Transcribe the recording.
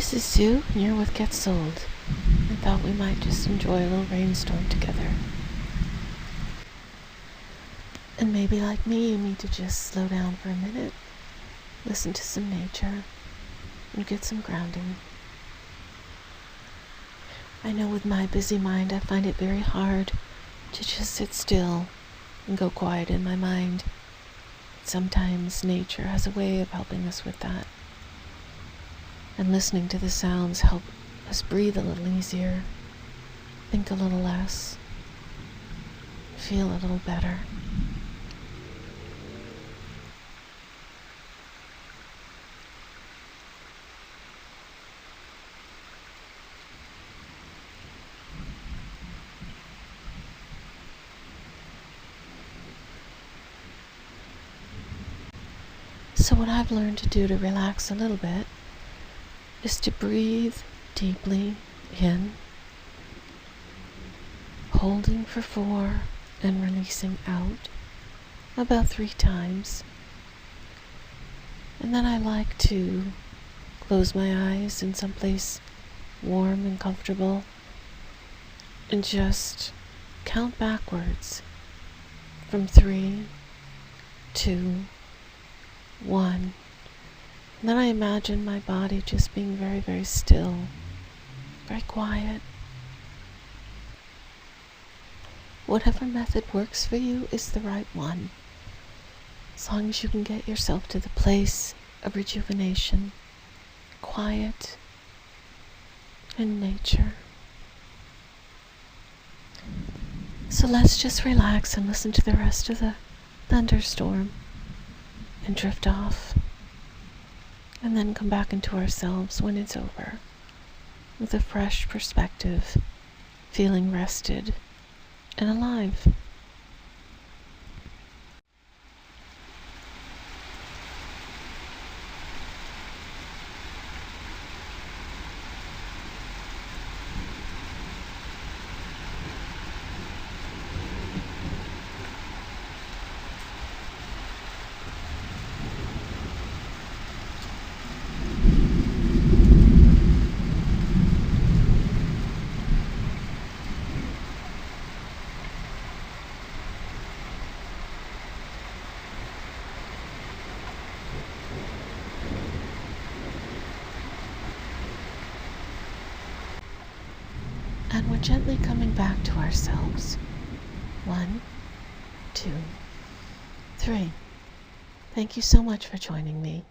This is Sue, and you're with Get Sold. I thought we might just enjoy a little rainstorm together. And maybe like me, you need to just slow down for a minute, listen to some nature, and get some grounding. I know with my busy mind, I find it very hard to just sit still and go quiet in my mind. Sometimes nature has a way of helping us with that. And listening to the sounds help us breathe a little easier, think a little less, feel a little better. So what I've learned to do to relax a little bit is to breathe deeply in, holding for 4 and releasing out about 3 times. And then I like to close my eyes in some place warm and comfortable and just count backwards from 3, 2, 1. And then I imagine my body just being very, very still, very quiet. Whatever method works for you is the right one, as long as you can get yourself to the place of rejuvenation, quiet, and nature. So let's just relax and listen to the rest of the thunderstorm and drift off, and then come back into ourselves when it's over with a fresh perspective, feeling rested and alive. And we're gently coming back to ourselves. 1, 2, 3. Thank you so much for joining me.